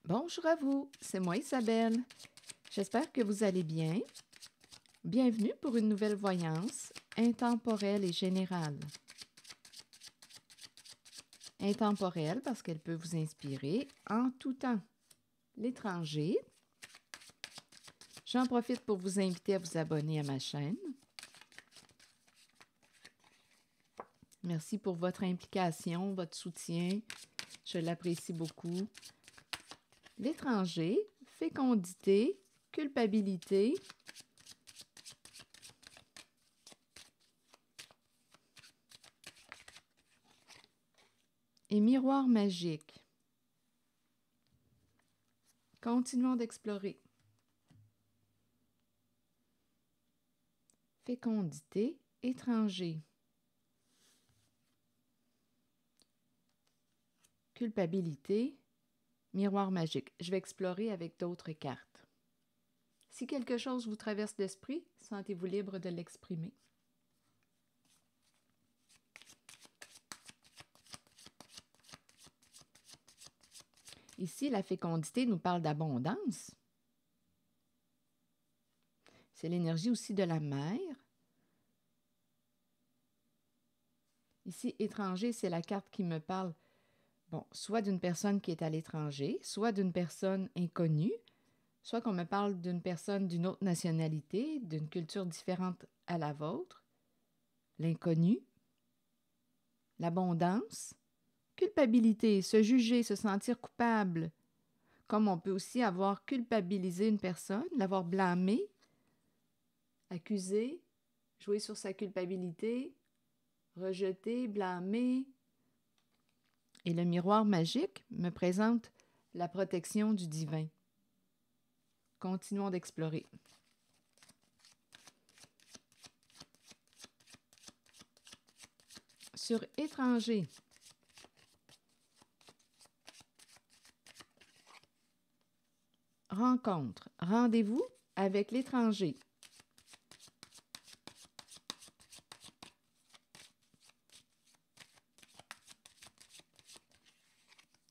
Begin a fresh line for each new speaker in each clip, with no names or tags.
Bonjour à vous, c'est moi Isabelle. J'espère que vous allez bien. Bienvenue pour une nouvelle voyance intemporelle et générale. Intemporelle parce qu'elle peut vous inspirer en tout temps. L'étranger. J'en profite pour vous inviter à vous abonner à ma chaîne. Merci pour votre implication, votre soutien. Je l'apprécie beaucoup. L'étranger, fécondité, culpabilité, et miroir magique. Continuons d'explorer. Fécondité, étranger. Culpabilité, miroir magique. Je vais explorer avec d'autres cartes. Si quelque chose vous traverse l'esprit, sentez-vous libre de l'exprimer. Ici, la fécondité nous parle d'abondance. C'est l'énergie aussi de la mer. Ici, étranger, c'est la carte qui me parle, soit d'une personne qui est à l'étranger, soit d'une personne inconnue, soit qu'on me parle d'une personne d'une autre nationalité, d'une culture différente à la vôtre, l'inconnu, l'abondance, culpabilité, se juger, se sentir coupable, comme on peut aussi avoir culpabilisé une personne, l'avoir blâmée, accusé, jouer sur sa culpabilité, rejeter, blâmer. Et le miroir magique me présente la protection du divin. Continuons d'explorer. Sur étranger, rencontre, rendez-vous avec l'étranger.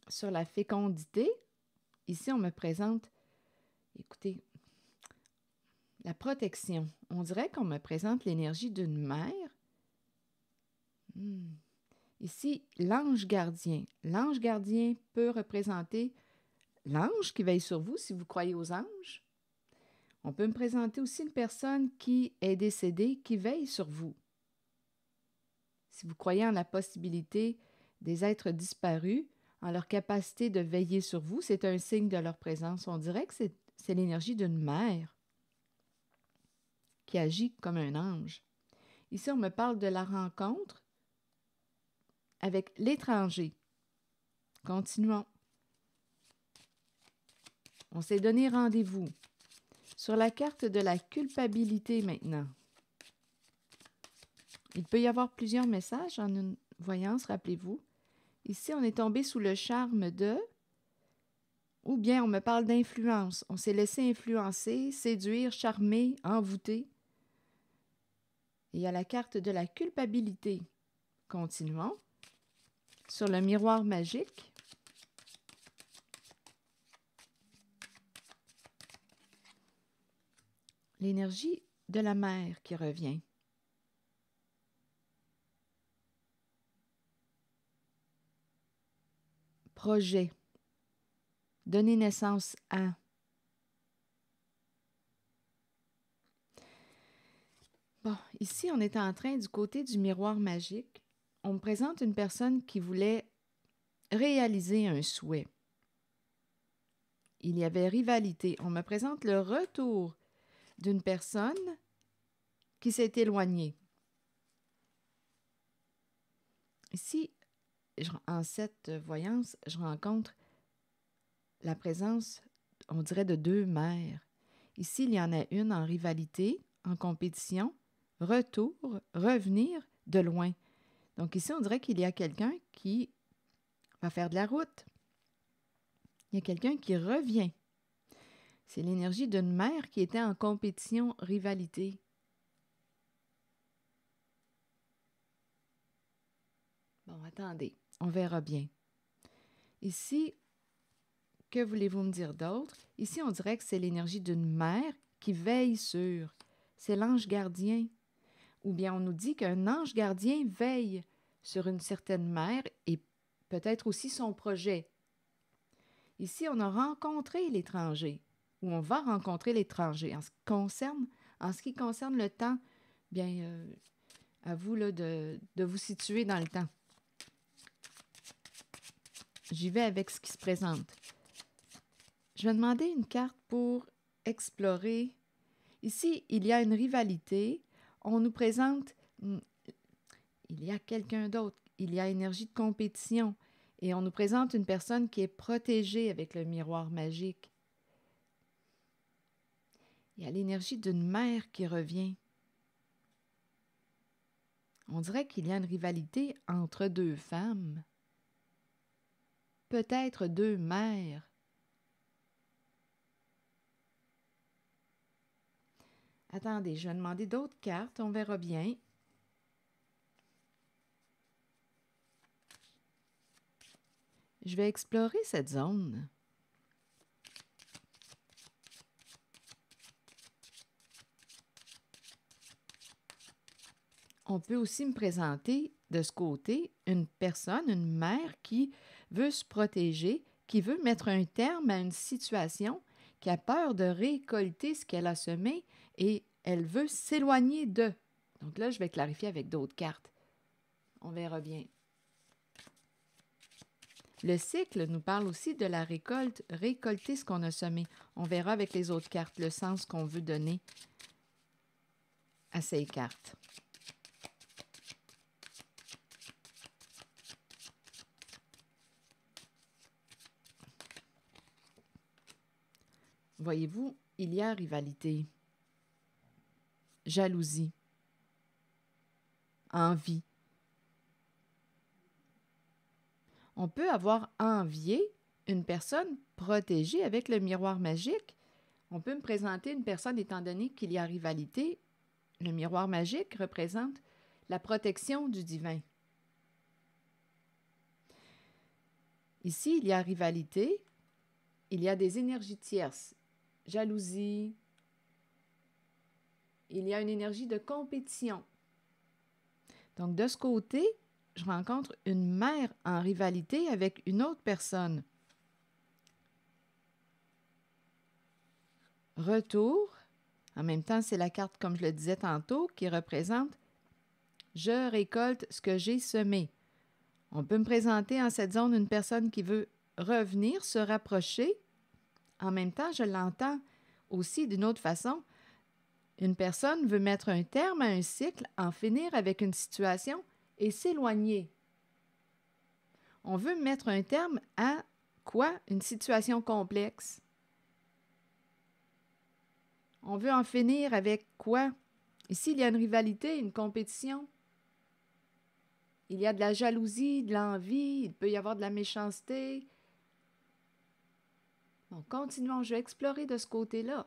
Sur la fécondité, ici on me présente, écoutez, la protection. On dirait qu'on me présente l'énergie d'une mère. Ici, l'ange gardien. L'ange gardien peut représenter l'ange qui veille sur vous si vous croyez aux anges. On peut me présenter aussi une personne qui est décédée, qui veille sur vous. Si vous croyez en la possibilité des êtres disparus, en leur capacité de veiller sur vous, c'est un signe de leur présence. On dirait que c'est l'énergie d'une mère qui agit comme un ange. Ici, on me parle de la rencontre avec l'étranger. Continuons. On s'est donné rendez-vous. Sur la carte de la culpabilité maintenant. Il peut y avoir plusieurs messages en une voyance, rappelez-vous. Ici, on est tombé sous le charme de, ou bien on me parle d'influence. On s'est laissé influencer, séduire, charmer, envoûter. Et il y a la carte de la culpabilité. Continuons. Sur le miroir magique. L'énergie de la mer qui revient. Projet. Donner naissance à. Bon, ici, on est en train du côté du miroir magique. On me présente une personne qui voulait réaliser un souhait. Il y avait rivalité. On me présente le retour d'une personne qui s'est éloignée. Ici, en cette voyance, je rencontre la présence, on dirait, de deux mères. Ici, il y en a une en rivalité, en compétition, retour, revenir de loin. Donc ici, on dirait qu'il y a quelqu'un qui va faire de la route. Il y a quelqu'un qui revient. C'est l'énergie d'une mère qui était en compétition, rivalité. Bon, attendez, on verra bien. Ici, Que voulez-vous me dire d'autre? Ici, on dirait que c'est l'énergie d'une mère qui veille sur. C'est l'ange gardien. Ou bien on nous dit qu'un ange gardien veille sur une certaine mère et peut-être aussi son projet. Ici, on a rencontré l'étranger, ou on va rencontrer l'étranger. En ce qui concerne le temps, bien, à vous là, de vous situer dans le temps. J'y vais avec ce qui se présente. Je vais demander une carte pour explorer. Ici, il y a une rivalité. On nous présente, il y a quelqu'un d'autre. Il y a énergie de compétition. Et on nous présente une personne qui est protégée avec le miroir magique. Il y a l'énergie d'une mère qui revient. On dirait qu'il y a une rivalité entre deux femmes. Peut-être deux mères. Attendez, je vais demander d'autres cartes, on verra bien. Je vais explorer cette zone. On peut aussi me présenter de ce côté une personne, une mère qui veut se protéger, qui veut mettre un terme à une situation, qui a peur de récolter ce qu'elle a semé et elle veut s'éloigner de. Donc là, je vais clarifier avec d'autres cartes. On verra bien. Le cycle nous parle aussi de la récolte, récolter ce qu'on a semé. On verra avec les autres cartes le sens qu'on veut donner à ces cartes. Voyez-vous, il y a rivalité, jalousie, envie. On peut avoir envié une personne protégée avec le miroir magique. On peut me présenter une personne étant donné qu'il y a rivalité. Le miroir magique représente la protection du divin. Ici, il y a rivalité, il y a des énergies tierces, jalousie, il y a une énergie de compétition. Donc, de ce côté, je rencontre une mère en rivalité avec une autre personne. Retour, en même temps, c'est la carte, comme je le disais tantôt, qui représente « Je récolte ce que j'ai semé ». On peut me présenter en cette zone une personne qui veut revenir, se rapprocher. En même temps, je l'entends aussi d'une autre façon. Une personne veut mettre un terme à un cycle, en finir avec une situation et s'éloigner. On veut mettre un terme à quoi? Une situation complexe. On veut en finir avec quoi? Ici, il y a une rivalité, une compétition. Il y a de la jalousie, de l'envie, il peut y avoir de la méchanceté. Donc, continuons, je vais explorer de ce côté-là.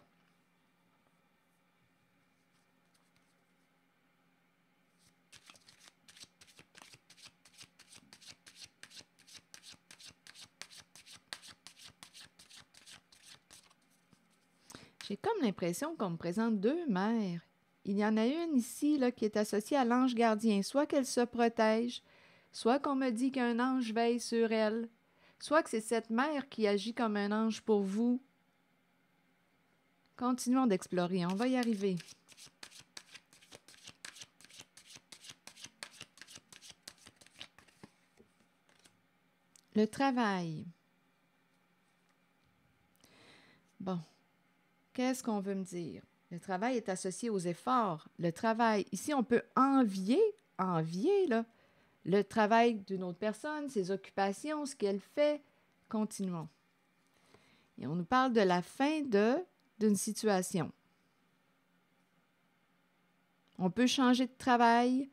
J'ai comme l'impression qu'on me présente deux mères. Il y en a une ici là, qui est associée à l'ange gardien, soit qu'elle se protège, soit qu'on me dit qu'un ange veille sur elle, soit que c'est cette mère qui agit comme un ange pour vous. Continuons d'explorer, on va y arriver. Le travail. Bon, qu'est-ce qu'on veut me dire? Le travail est associé aux efforts. Le travail, ici, on peut envier là, le travail d'une autre personne, ses occupations, ce qu'elle fait. Continuons. Et on nous parle de la fin d'une situation. On peut changer de travail.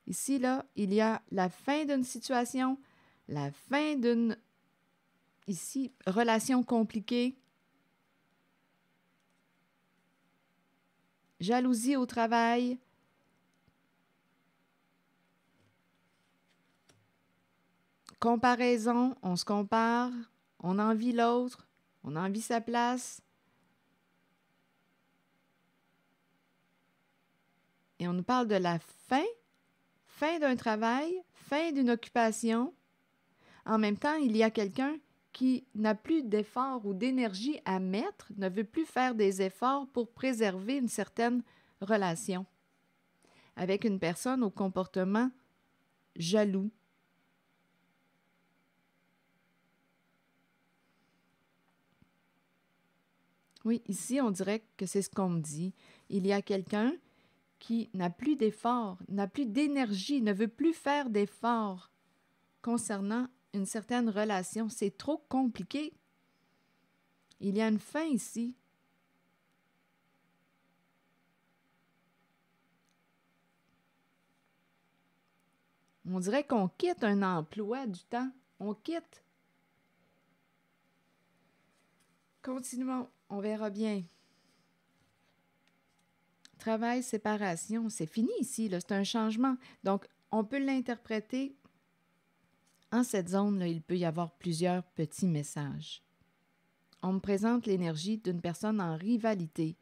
Ici, là, il y a la fin d'une situation, la fin d'une, ici, relation compliquée. Jalousie au travail. Comparaison, on se compare, on envie l'autre. On a envie sa place. Et on nous parle de la fin d'un travail, fin d'une occupation. En même temps, il y a quelqu'un qui n'a plus d'efforts ou d'énergie à mettre, ne veut plus faire des efforts pour préserver une certaine relation avec une personne au comportement jaloux. Oui, ici, on dirait que c'est ce qu'on me dit. Il y a quelqu'un qui n'a plus d'efforts, n'a plus d'énergie, ne veut plus faire d'efforts concernant une certaine relation. C'est trop compliqué. Il y a une fin ici. On dirait qu'on quitte un emploi du temps. On quitte. Continuons, on verra bien. Travail, séparation, c'est fini ici, là, c'est un changement. Donc, on peut l'interpréter. En cette zone-là, il peut y avoir plusieurs petits messages. On me présente l'énergie d'une personne en rivalité.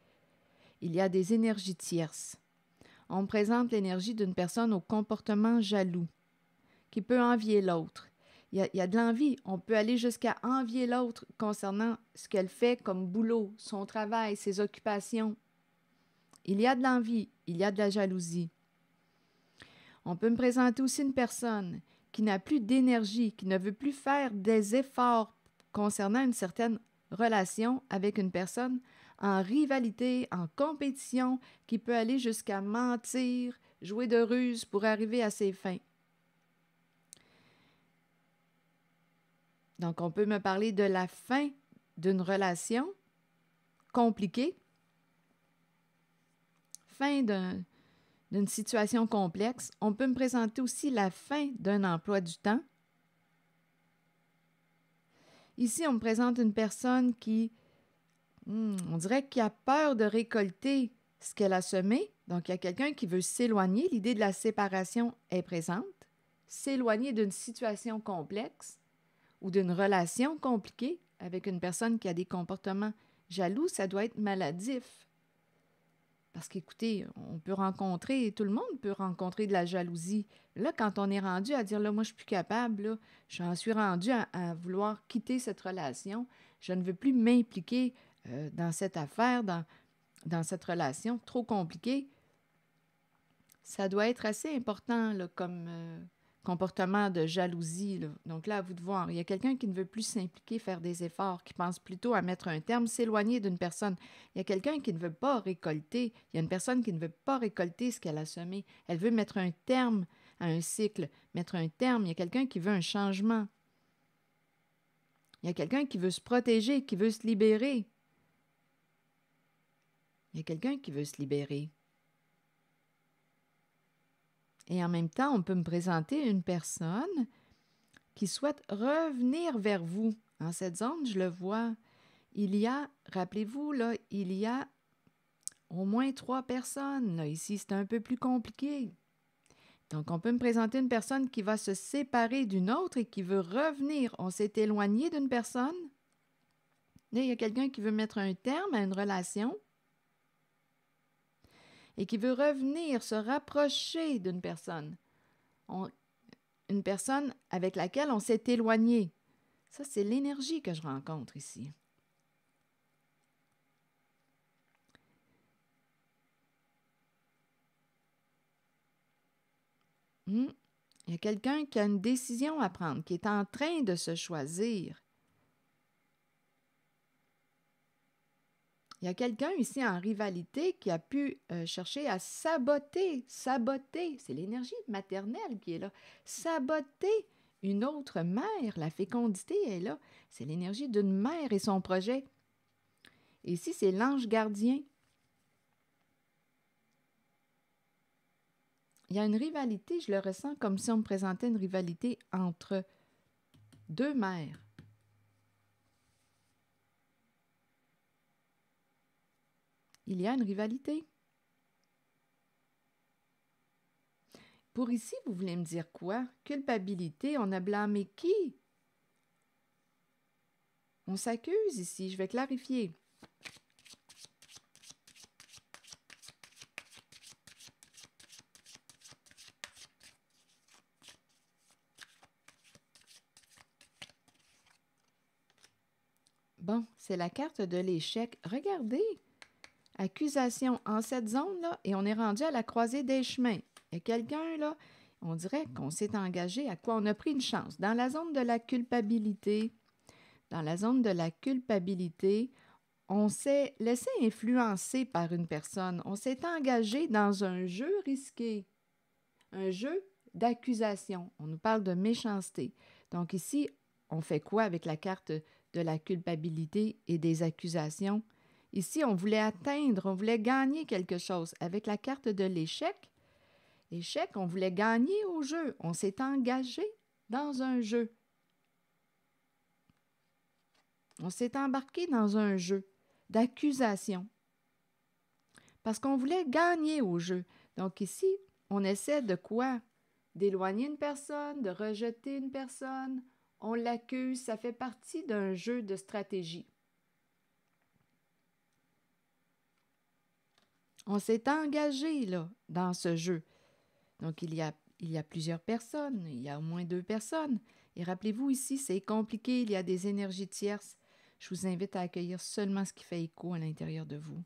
Il y a des énergies tierces. On me présente l'énergie d'une personne au comportement jaloux, qui peut envier l'autre. Il y a de l'envie. On peut aller jusqu'à envier l'autre concernant ce qu'elle fait comme boulot, son travail, ses occupations. Il y a de l'envie, il y a de la jalousie. On peut me présenter aussi une personne qui n'a plus d'énergie, qui ne veut plus faire des efforts concernant une certaine relation avec une personne en rivalité, en compétition, qui peut aller jusqu'à mentir, jouer de ruse pour arriver à ses fins. Donc, on peut me parler de la fin d'une relation compliquée, fin d'une situation complexe. On peut me présenter aussi la fin d'un emploi du temps. Ici, on me présente une personne qui, on dirait qu'il a peur de récolter ce qu'elle a semé. Donc, il y a quelqu'un qui veut s'éloigner. L'idée de la séparation est présente. S'éloigner d'une situation complexe ou d'une relation compliquée avec une personne qui a des comportements jaloux, ça doit être maladif. Parce qu'écoutez, on peut rencontrer, tout le monde peut rencontrer de la jalousie. Là, quand on est rendu à dire, là, moi, je suis plus capable, là, j'en suis rendu à vouloir quitter cette relation, je ne veux plus m'impliquer dans cette affaire, dans cette relation trop compliquée, ça doit être assez important là, comme comportement de jalousie, là. Donc là, à vous de voir. Il y a quelqu'un qui ne veut plus s'impliquer, faire des efforts, qui pense plutôt à mettre un terme, s'éloigner d'une personne. Il y a quelqu'un qui ne veut pas récolter. Il y a une personne qui ne veut pas récolter ce qu'elle a semé. Elle veut mettre un terme à un cycle, mettre un terme. Il y a quelqu'un qui veut un changement. Il y a quelqu'un qui veut se protéger, qui veut se libérer. Il y a quelqu'un qui veut se libérer. Et en même temps, on peut me présenter une personne qui souhaite revenir vers vous. En cette zone, je le vois. Il y a, rappelez-vous, là, il y a au moins 3 personnes. Là, ici, c'est un peu plus compliqué. Donc, on peut me présenter une personne qui va se séparer d'une autre et qui veut revenir. On s'est éloigné d'une personne. Là, il y a quelqu'un qui veut mettre un terme à une relation et qui veut revenir, se rapprocher d'une personne. Une personne avec laquelle on s'est éloigné. Ça, c'est l'énergie que je rencontre ici. Il y a quelqu'un qui a une décision à prendre, qui est en train de se choisir. Il y a quelqu'un ici en rivalité qui a pu chercher à saboter, c'est l'énergie maternelle qui est là, saboter une autre mère, la fécondité est là, c'est l'énergie d'une mère et son projet. Et ici, c'est l'ange gardien. Il y a une rivalité, je le ressens comme si on me présentait une rivalité entre 2 mères. Il y a une rivalité. Pour ici, vous voulez me dire quoi? Culpabilité, on a blâmé qui? On s'accuse ici. Je vais clarifier. Bon, c'est la carte de l'échec. Regardez, accusation en cette zone-là, et on est rendu à la croisée des chemins. Il y a quelqu'un, là, on dirait qu'on s'est engagé à quoi on a pris une chance. Dans la zone de la culpabilité, on s'est laissé influencer par une personne. On s'est engagé dans un jeu risqué, un jeu d'accusation. On nous parle de méchanceté. Donc ici, on fait quoi avec la carte de la culpabilité et des accusations? Ici, on voulait atteindre, on voulait gagner quelque chose. Avec la carte de l'échec, on voulait gagner au jeu. On s'est engagé dans un jeu. On s'est embarqué dans un jeu d'accusation parce qu'on voulait gagner au jeu. Donc ici, on essaie de quoi? D'éloigner une personne, de rejeter une personne. On l'accuse, ça fait partie d'un jeu de stratégie. On s'est engagé là, dans ce jeu. Donc, il y a plusieurs personnes, il y a au moins 2 personnes. Et rappelez-vous ici, c'est compliqué, il y a des énergies tierces. Je vous invite à accueillir seulement ce qui fait écho à l'intérieur de vous.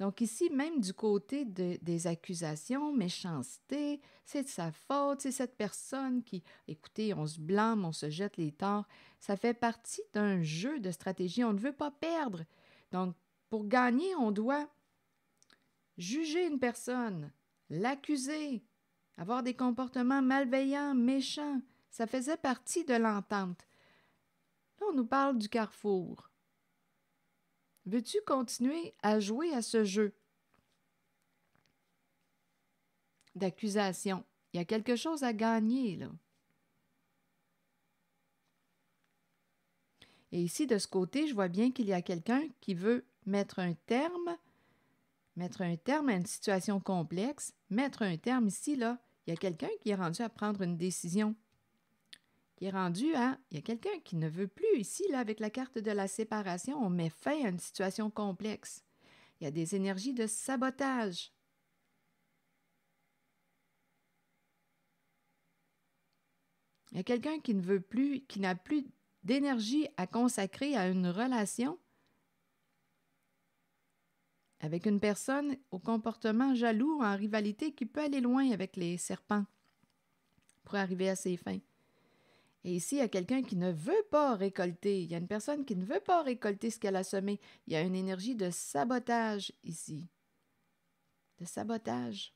Donc ici, même du côté des accusations, méchanceté, c'est de sa faute, c'est cette personne qui, écoutez, on se blâme, on se jette les torts. Ça fait partie d'un jeu de stratégie, on ne veut pas perdre. Donc, pour gagner, on doit juger une personne, l'accuser, avoir des comportements malveillants, méchants. Ça faisait partie de l'entente. Là, on nous parle du carrefour. Veux-tu continuer à jouer à ce jeu d'accusation? Il y a quelque chose à gagner, là. Et ici, de ce côté, je vois bien qu'il y a quelqu'un qui veut mettre un terme à une situation complexe, mettre un terme ici, là. Il y a quelqu'un qui est rendu à prendre une décision. Il y a quelqu'un qui ne veut plus ici, là, avec la carte de la séparation, on met fin à une situation complexe. Il y a des énergies de sabotage. Il y a quelqu'un qui ne veut plus, qui n'a plus d'énergie à consacrer à une relation avec une personne au comportement jaloux, en rivalité, qui peut aller loin avec les serpents pour arriver à ses fins. Et ici, il y a quelqu'un qui ne veut pas récolter. Il y a une personne qui ne veut pas récolter ce qu'elle a semé. Il y a une énergie de sabotage ici. De sabotage.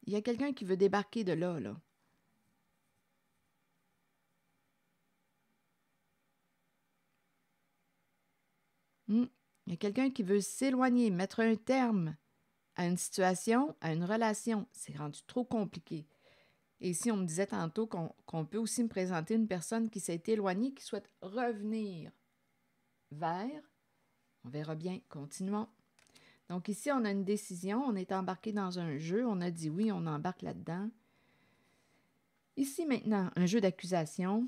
Il y a quelqu'un qui veut débarquer de là, là. Il y a quelqu'un qui veut s'éloigner, mettre un terme à une situation, à une relation. C'est rendu trop compliqué. Et ici, on me disait tantôt qu'on peut aussi me présenter une personne qui s'est éloignée, qui souhaite revenir vers. On verra bien. Continuons. Donc ici, on a une décision. On est embarqué dans un jeu. On a dit oui, on embarque là-dedans. Ici, maintenant, un jeu d'accusation.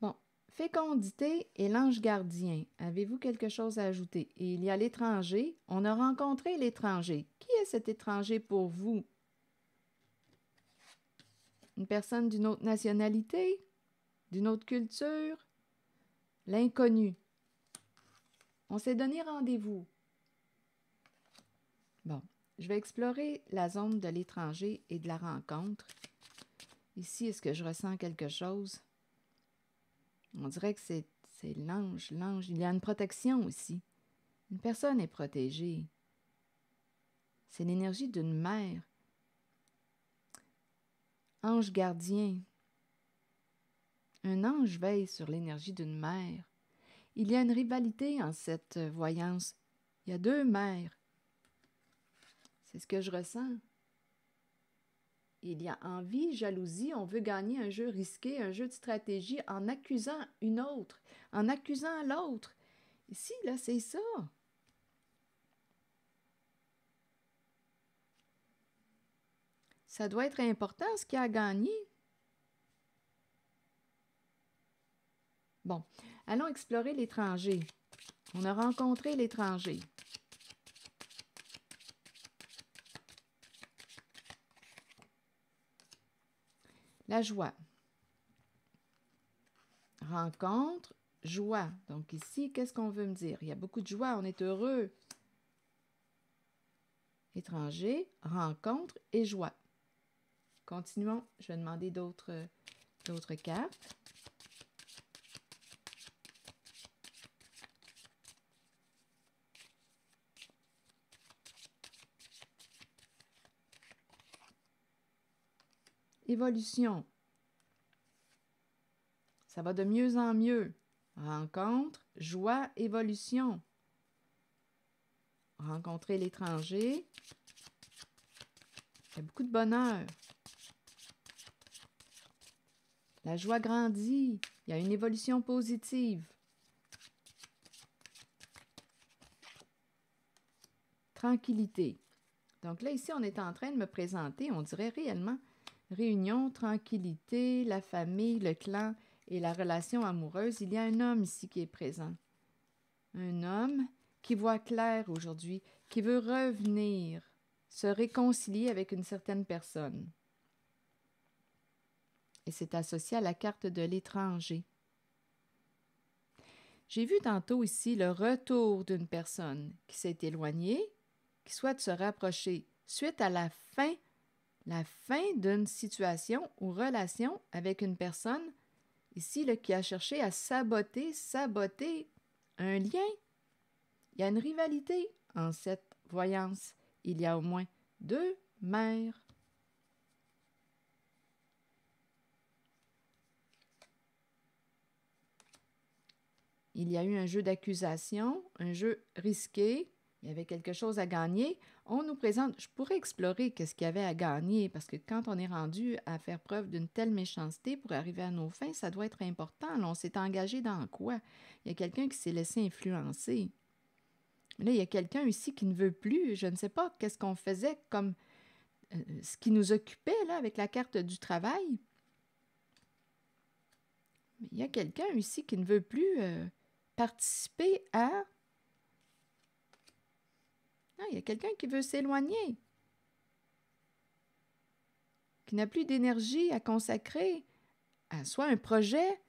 Bon. Fécondité et l'ange gardien. Avez-vous quelque chose à ajouter? Et il y a l'étranger. On a rencontré l'étranger. Qui est cet étranger pour vous? Une personne d'une autre nationalité? D'une autre culture? L'inconnu. On s'est donné rendez-vous. Bon, je vais explorer la zone de l'étranger et de la rencontre. Ici, est-ce que je ressens quelque chose? On dirait que c'est l'ange. L'ange, il y a une protection aussi. Une personne est protégée. C'est l'énergie d'une mère. Ange gardien. Un ange veille sur l'énergie d'une mère. Il y a une rivalité en cette voyance. Il y a 2 mères. C'est ce que je ressens. Il y a envie, jalousie, on veut gagner un jeu risqué, un jeu de stratégie en accusant une autre, en accusant l'autre. Ici, là, c'est ça. Ça doit être important ce qu'il y a à gagner. Bon, Allons explorer l'étranger. On a rencontré l'étranger. La joie. Rencontre, joie. Donc ici, qu'est-ce qu'on veut me dire? Il y a beaucoup de joie, on est heureux. Étranger, rencontre et joie. Continuons, je vais demander d'autres cartes. Évolution. Ça va de mieux en mieux. Rencontre, joie, évolution. Rencontrer l'étranger. Il y a beaucoup de bonheur. La joie grandit. Il y a une évolution positive. Tranquillité. Donc là, ici, on est en train de me présenter, on dirait réellement, réunion, tranquillité, la famille, le clan et la relation amoureuse. Il y a un homme ici qui est présent. Un homme qui voit clair aujourd'hui, qui veut revenir, se réconcilier avec une certaine personne. Et c'est associé à la carte de l'étranger. J'ai vu tantôt ici le retour d'une personne qui s'est éloignée, qui souhaite se rapprocher suite à la fin d'une situation ou relation avec une personne, ici, là, qui a cherché à saboter un lien. Il y a une rivalité en cette voyance. Il y a au moins 2 mères. Il y a eu un jeu d'accusation, un jeu risqué. Il y avait quelque chose à gagner. On nous présente, je pourrais explorer qu'est-ce qu'il y avait à gagner, parce que quand on est rendu à faire preuve d'une telle méchanceté pour arriver à nos fins, ça doit être important. Là, on s'est engagé dans quoi? Il y a quelqu'un qui s'est laissé influencer. Là, il y a quelqu'un ici qui ne veut plus. Je ne sais pas qu'est-ce qu'on faisait comme ce qui nous occupait là, avec la carte du travail. Mais il y a quelqu'un ici qui ne veut plus participer à... Non, il y a quelqu'un qui veut s'éloigner, qui n'a plus d'énergie à consacrer à soit un projet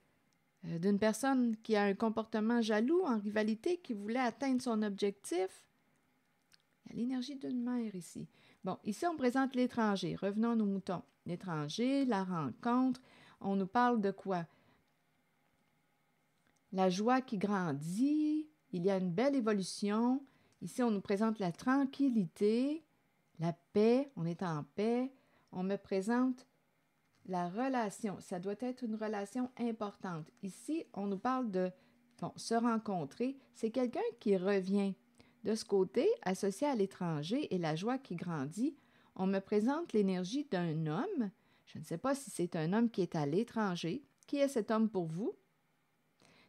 d'une personne qui a un comportement jaloux, en rivalité, qui voulait atteindre son objectif. Il y a l'énergie d'une mère ici. Bon, ici, on présente l'étranger. Revenons à nos moutons. L'étranger, la rencontre. On nous parle de quoi? La joie qui grandit. Il y a une belle évolution. Ici, on nous présente la tranquillité, la paix. On est en paix. On me présente la relation. Ça doit être une relation importante. Ici, on nous parle de se rencontrer. C'est quelqu'un qui revient. De ce côté, associé à l'étranger et la joie qui grandit, on me présente l'énergie d'un homme. Je ne sais pas si c'est un homme qui est à l'étranger. Qui est cet homme pour vous?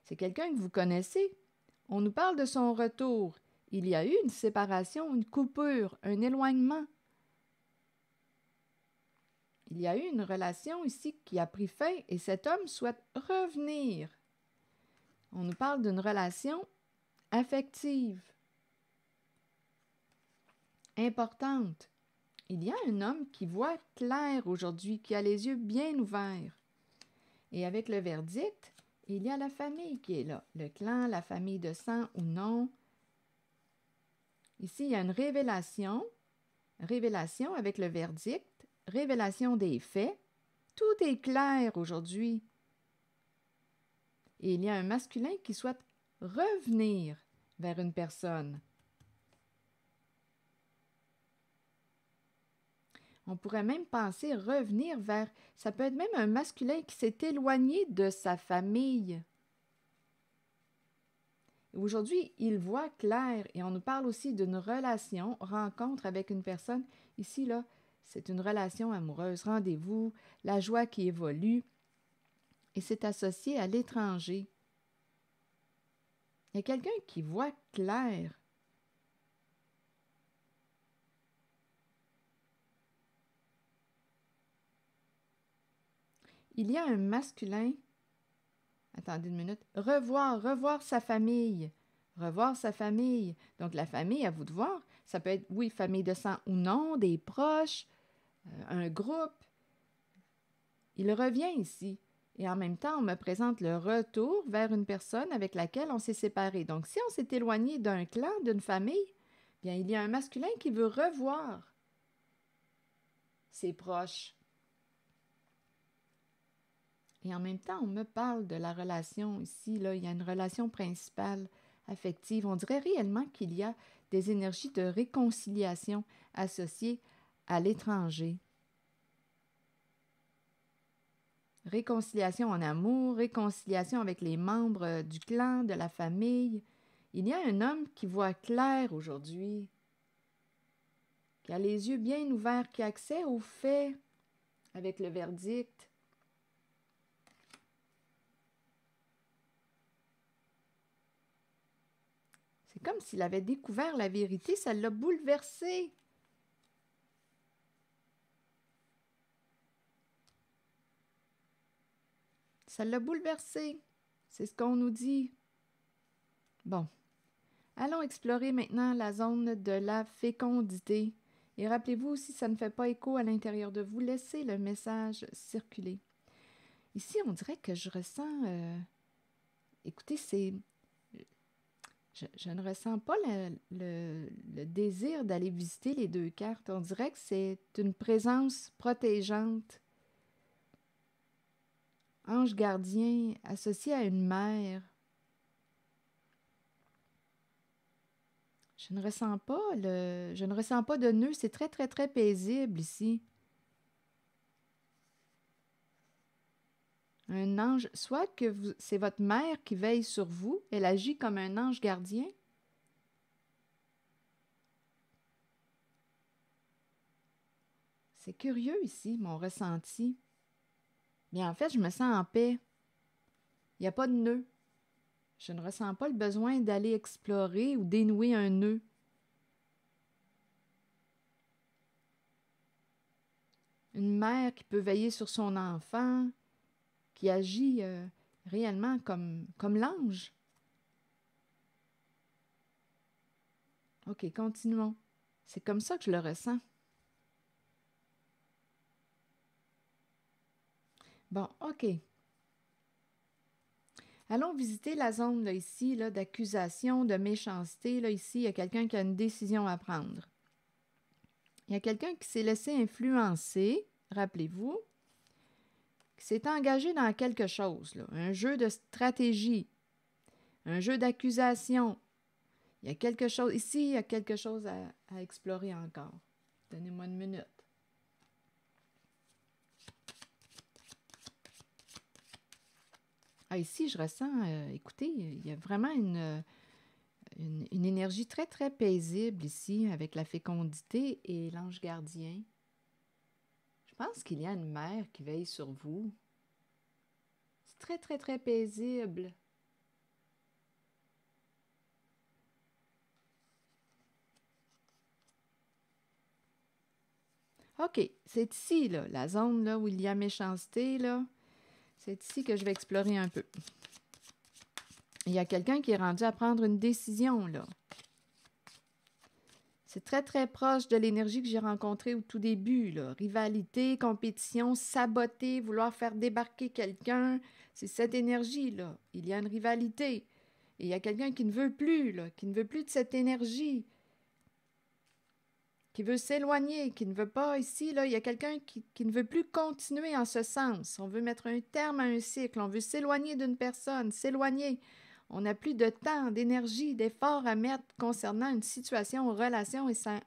C'est quelqu'un que vous connaissez. On nous parle de son retour. Il y a eu une séparation, une coupure, un éloignement. Il y a eu une relation ici qui a pris fin et cet homme souhaite revenir. On nous parle d'une relation affective, importante. Il y a un homme qui voit clair aujourd'hui, qui a les yeux bien ouverts. Et avec le verdict, il y a la famille qui est là, le clan, la famille de sang ou non. Ici, il y a une révélation avec le verdict, révélation des faits. Tout est clair aujourd'hui. Et il y a un masculin qui souhaite revenir vers une personne. On pourrait même penser revenir vers... Ça peut être même un masculin qui s'est éloigné de sa famille. Aujourd'hui, il voit clair et on nous parle aussi d'une relation, rencontre avec une personne. Ici, là, c'est une relation amoureuse, rendez-vous, la joie qui évolue et c'est associé à l'étranger. Il y a quelqu'un qui voit clair. Il y a un masculin attendez une minute, revoir sa famille. Revoir sa famille. Donc, la famille, à vous de voir, ça peut être, oui, famille de sang ou non, des proches, un groupe. Il revient ici. Et en même temps, on me présente le retour vers une personne avec laquelle on s'est séparé. Donc, si on s'est éloigné d'un clan, d'une famille, bien, il y a un masculin qui veut revoir ses proches. Et en même temps, on me parle de la relation ici. Là, il y a une relation principale affective. On dirait réellement qu'il y a des énergies de réconciliation associées à l'étranger. Réconciliation en amour, réconciliation avec les membres du clan, de la famille. Il y a un homme qui voit clair aujourd'hui, qui a les yeux bien ouverts, qui a accès aux faits avec le verdict. C'est comme s'il avait découvert la vérité, ça l'a bouleversé. Ça l'a bouleversé. C'est ce qu'on nous dit. Bon. Allons explorer maintenant la zone de la fécondité. Et rappelez-vous, si ça ne fait pas écho à l'intérieur de vous, laissez le message circuler. Ici, on dirait que je ressens... écoutez, c'est... Je ne ressens pas le désir d'aller visiter les deux cartes. On dirait que c'est une présence protégeante. Ange gardien associé à une mère. Je ne ressens pas de nœud. C'est très, très, très paisible ici. Un ange, soit que c'est votre mère qui veille sur vous, elle agit comme un ange gardien. C'est curieux ici, mon ressenti. Bien, en fait, je me sens en paix. Il n'y a pas de nœud. Je ne ressens pas le besoin d'aller explorer ou dénouer un nœud. Une mère qui peut veiller sur son enfant, qui agit réellement comme l'ange. OK, continuons. C'est comme ça que je le ressens. Bon, OK. Allons visiter la zone là, ici là, d'accusation, de méchanceté. Là, ici, il y a quelqu'un qui a une décision à prendre. Il y a quelqu'un qui s'est laissé influencer, rappelez-vous, qui s'est engagé dans quelque chose, là, un jeu de stratégie, un jeu d'accusation. Il y a quelque chose, ici, il y a quelque chose à explorer encore. Donnez-moi une minute. Ah, ici, je ressens, écoutez, il y a vraiment une énergie très, très paisible ici avec la fécondité et l'ange gardien. Je pense qu'il y a une mère qui veille sur vous. C'est très, très, très paisible. OK, c'est ici, là, la zone là, où il y a méchanceté, là. C'est ici que je vais explorer un peu. Il y a quelqu'un qui est rendu à prendre une décision, là. C'est très, très proche de l'énergie que j'ai rencontrée au tout début, là. Rivalité, compétition, saboter, vouloir faire débarquer quelqu'un. C'est cette énergie-là. Il y a une rivalité. Et il y a quelqu'un qui ne veut plus, là, qui ne veut plus de cette énergie, qui veut s'éloigner, qui ne veut pas ici, là, il y a quelqu'un qui ne veut plus continuer en ce sens. On veut mettre un terme à un cycle, on veut s'éloigner d'une personne, s'éloigner. On n'a plus de temps, d'énergie, d'effort à mettre concernant une situation, une relation, et ça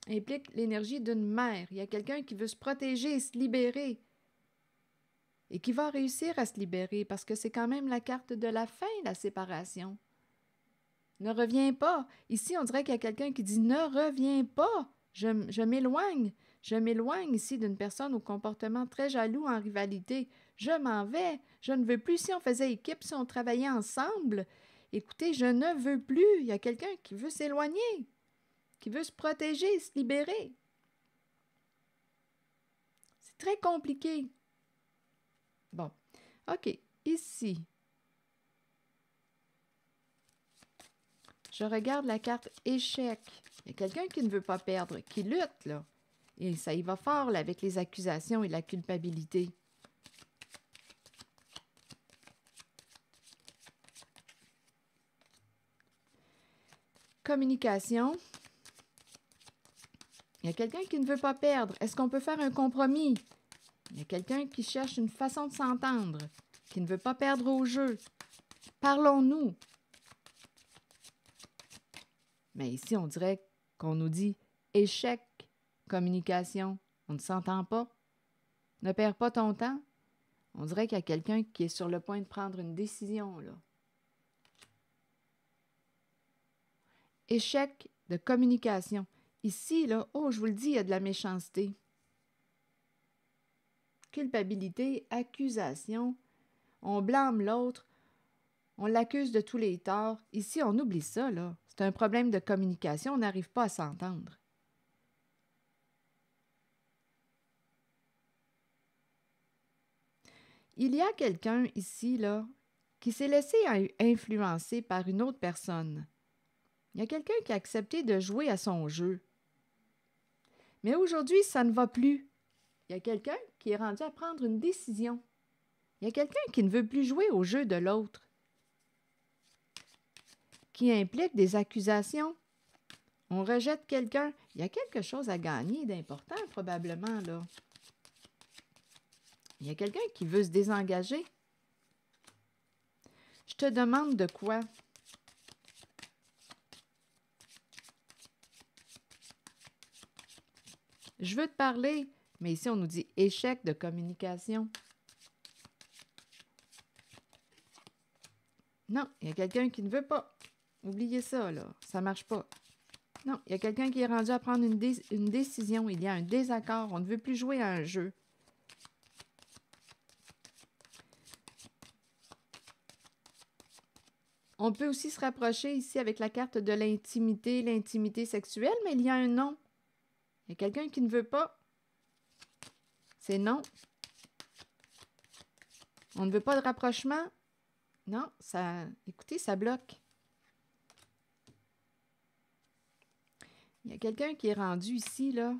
implique l'énergie d'une mère. Il y a quelqu'un qui veut se protéger, se libérer, et qui va réussir à se libérer, parce que c'est quand même la carte de la fin, la séparation. Ne reviens pas. Ici, on dirait qu'il y a quelqu'un qui dit « Ne reviens pas. Je m'éloigne. Je m'éloigne ici d'une personne au comportement très jaloux, en rivalité. Je m'en vais. Je ne veux plus. Si on faisait équipe, si on travaillait ensemble, écoutez, je ne veux plus. Il y a quelqu'un qui veut s'éloigner, qui veut se protéger, se libérer. C'est très compliqué. Bon, OK. ici, je regarde la carte échec. Il y a quelqu'un qui ne veut pas perdre, qui lutte, là. Et ça y va fort, là, avec les accusations et la culpabilité. Communication. Il y a quelqu'un qui ne veut pas perdre. Est-ce qu'on peut faire un compromis? Il y a quelqu'un qui cherche une façon de s'entendre, qui ne veut pas perdre au jeu. Parlons-nous. Mais ici, on dirait qu'on nous dit échec, communication. On ne s'entend pas. Ne perds pas ton temps. On dirait qu'il y a quelqu'un qui est sur le point de prendre une décision, là. Échec de communication. Ici, là, oh, je vous le dis, il y a de la méchanceté. Culpabilité, accusation. On blâme l'autre. On l'accuse de tous les torts. Ici, on oublie ça, là. C'est un problème de communication. On n'arrive pas à s'entendre. Il y a quelqu'un ici, là, qui s'est laissé influencer par une autre personne. Il y a quelqu'un qui a accepté de jouer à son jeu. Mais aujourd'hui, ça ne va plus. Il y a quelqu'un qui est rendu à prendre une décision. Il y a quelqu'un qui ne veut plus jouer au jeu de l'autre, qui implique des accusations. On rejette quelqu'un. Il y a quelque chose à gagner d'important, probablement, là. Il y a quelqu'un qui veut se désengager. Je te demande de quoi? Je veux te parler, mais ici, on nous dit échec de communication. Non, il y a quelqu'un qui ne veut pas. Oubliez ça, là. Ça ne marche pas. Non, il y a quelqu'un qui est rendu à prendre une décision. Il y a un désaccord. On ne veut plus jouer à un jeu. On peut aussi se rapprocher ici avec la carte de l'intimité sexuelle, mais il y a un non. Il y a quelqu'un qui ne veut pas. C'est non. On ne veut pas de rapprochement. Non, écoutez, ça bloque. Il y a quelqu'un qui est rendu ici, là,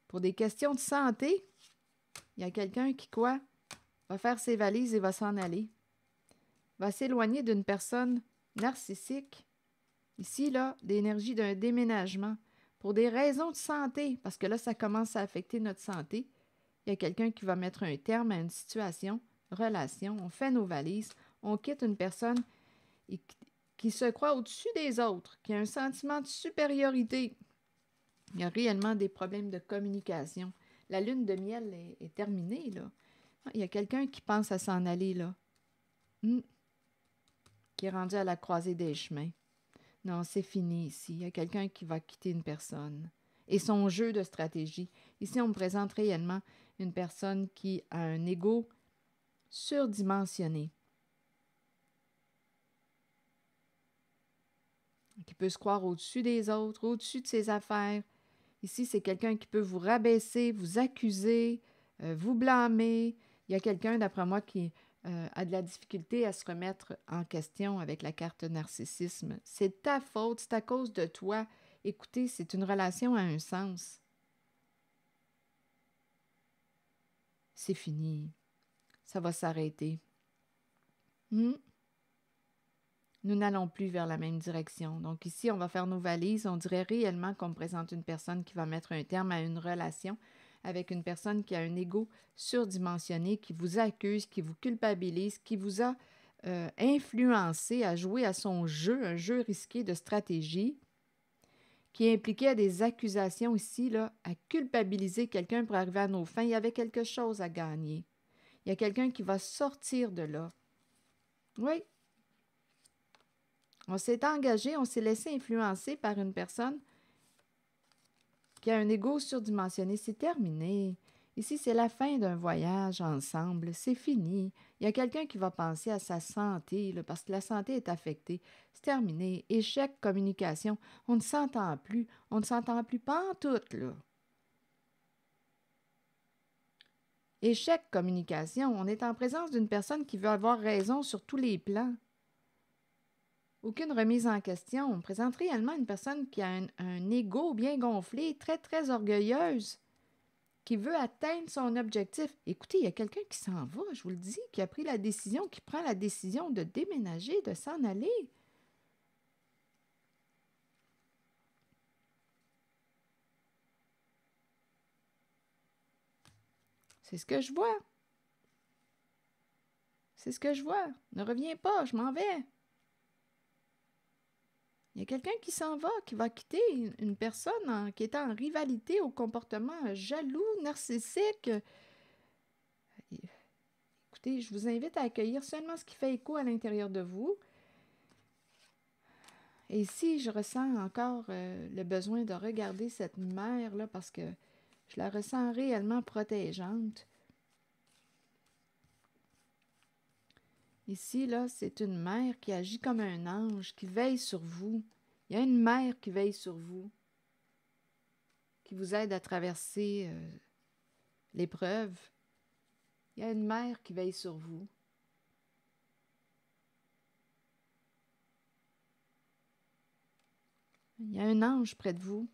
pour des questions de santé. Il y a quelqu'un qui, quoi, va faire ses valises et va s'en aller. Va s'éloigner d'une personne narcissique. Ici, là, d'énergie d'un déménagement. Pour des raisons de santé, parce que là, ça commence à affecter notre santé. Il y a quelqu'un qui va mettre un terme à une situation, relation. On fait nos valises. On quitte une personne qui se croit au-dessus des autres, qui a un sentiment de supériorité. Il y a réellement des problèmes de communication. La lune de miel est terminée, là. Il y a quelqu'un qui pense à s'en aller, là. Qui est rendu à la croisée des chemins. Non, c'est fini ici. Il y a quelqu'un qui va quitter une personne. Et son jeu de stratégie. Ici, on me présente réellement une personne qui a un ego surdimensionné. Qui peut se croire au-dessus des autres, au-dessus de ses affaires. Ici, c'est quelqu'un qui peut vous rabaisser, vous accuser, vous blâmer. Il y a quelqu'un, d'après moi, qui a de la difficulté à se remettre en question avec la carte narcissisme. C'est ta faute, c'est à cause de toi. Écoutez, c'est une relation à un sens. C'est fini. Ça va s'arrêter. Nous n'allons plus vers la même direction. Donc ici, on va faire nos valises. On dirait réellement qu'on me présente une personne qui va mettre un terme à une relation avec une personne qui a un ego surdimensionné, qui vous accuse, qui vous culpabilise, qui vous a influencé à jouer à son jeu, un jeu risqué de stratégie, qui impliquait des accusations ici, là, à culpabiliser quelqu'un pour arriver à nos fins. Il y avait quelque chose à gagner. Il y a quelqu'un qui va sortir de là. Oui. On s'est engagé, on s'est laissé influencer par une personne qui a un ego surdimensionné. C'est terminé. Ici, c'est la fin d'un voyage ensemble. C'est fini. Il y a quelqu'un qui va penser à sa santé, là, parce que la santé est affectée. C'est terminé. Échec, communication. On ne s'entend plus. On ne s'entend plus pantoute, là. Échec communication. On est en présence d'une personne qui veut avoir raison sur tous les plans. Aucune remise en question. On présente réellement une personne qui a un ego bien gonflé, très, très orgueilleuse, qui veut atteindre son objectif. Écoutez, il y a quelqu'un qui s'en va, je vous le dis, qui a pris la décision, qui prend la décision de déménager, de s'en aller. C'est ce que je vois. C'est ce que je vois. Ne reviens pas, je m'en vais. Il y a quelqu'un qui s'en va, qui va quitter une personne qui est en rivalité au comportement jaloux, narcissique. Écoutez, je vous invite à accueillir seulement ce qui fait écho à l'intérieur de vous. Et ici, je ressens encore le besoin de regarder cette mère-là parce que je la ressens réellement protégeante. Ici, là, c'est une mère qui agit comme un ange, qui veille sur vous. Il y a une mère qui veille sur vous, qui vous aide à traverser l'épreuve. Il y a une mère qui veille sur vous. Il y a un ange près de vous.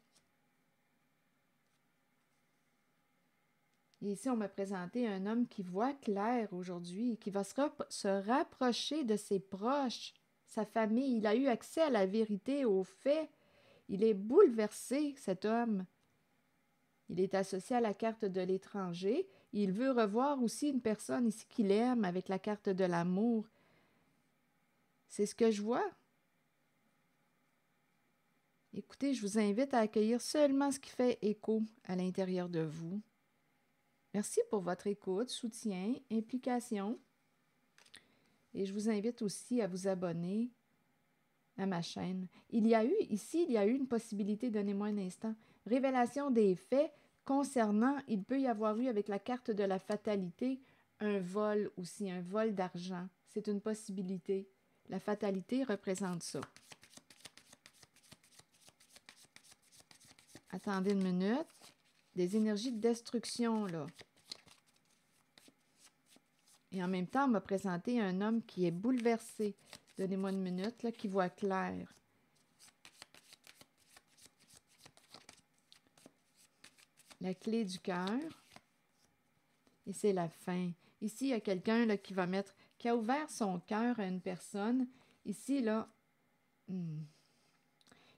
Et ici, on m'a présenté un homme qui voit clair aujourd'hui, qui va se rapprocher de ses proches, sa famille. Il a eu accès à la vérité, aux faits. Il est bouleversé, cet homme. Il est associé à la carte de l'étranger. Il veut revoir aussi une personne ici qu'il aime avec la carte de l'amour. C'est ce que je vois. Écoutez, je vous invite à accueillir seulement ce qui fait écho à l'intérieur de vous. Merci pour votre écoute, soutien, implication. Et je vous invite aussi à vous abonner à ma chaîne. Il y a eu une possibilité, donnez-moi un instant, révélation des faits concernant, il peut y avoir eu avec la carte de la fatalité, un vol aussi, un vol d'argent. C'est une possibilité. La fatalité représente ça. Attendez une minute. Des énergies de destruction, là. Et en même temps, on m'a présenté un homme qui est bouleversé. Donnez-moi une minute, là, qui voit clair. La clé du cœur. Et c'est la fin. Ici, il y a quelqu'un là, qui a ouvert son cœur à une personne. Ici, là,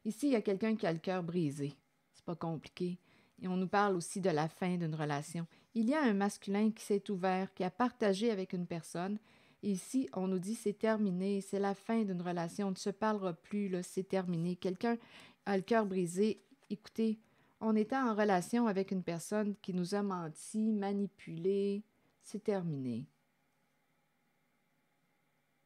ici, il y a quelqu'un qui a le cœur brisé. C'est pas compliqué. Et on nous parle aussi de la fin d'une relation. Il y a un masculin qui s'est ouvert, qui a partagé avec une personne. Et ici, on nous dit c'est terminé, c'est la fin d'une relation, on ne se parlera plus, là, c'est terminé. Quelqu'un a le cœur brisé. Écoutez, on était en relation avec une personne qui nous a menti, manipulé. C'est terminé.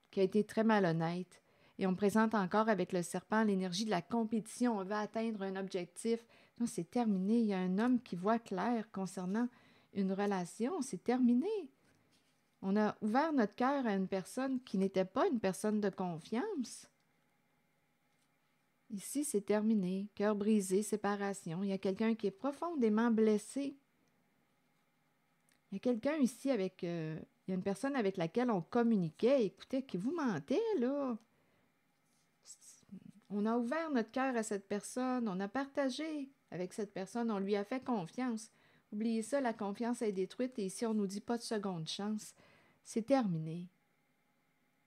Qui a été très malhonnête. Et on me présente encore avec le serpent l'énergie de la compétition. On veut atteindre un objectif. Non, c'est terminé. Il y a un homme qui voit clair concernant une relation. C'est terminé. On a ouvert notre cœur à une personne qui n'était pas une personne de confiance. Ici, c'est terminé. Cœur brisé, séparation. Il y a quelqu'un qui est profondément blessé. Il y a quelqu'un ici avec... il y a une personne avec laquelle on communiquait. Écoutez, qui vous mentait, là. On a ouvert notre cœur à cette personne. On a partagé avec cette personne. On lui a fait confiance. Oubliez ça, la confiance est détruite. Et ici, on ne nous dit pas de seconde chance. C'est terminé.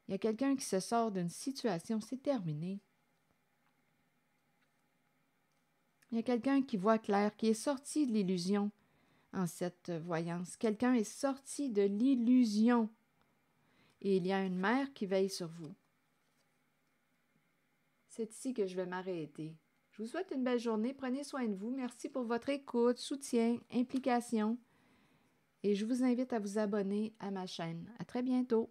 Il y a quelqu'un qui se sort d'une situation. C'est terminé. Il y a quelqu'un qui voit clair, qui est sorti de l'illusion en cette voyance. Quelqu'un est sorti de l'illusion. Et il y a une mère qui veille sur vous. C'est ici que je vais m'arrêter. Je vous souhaite une belle journée. Prenez soin de vous. Merci pour votre écoute, soutien, implication. Et je vous invite à vous abonner à ma chaîne. À très bientôt.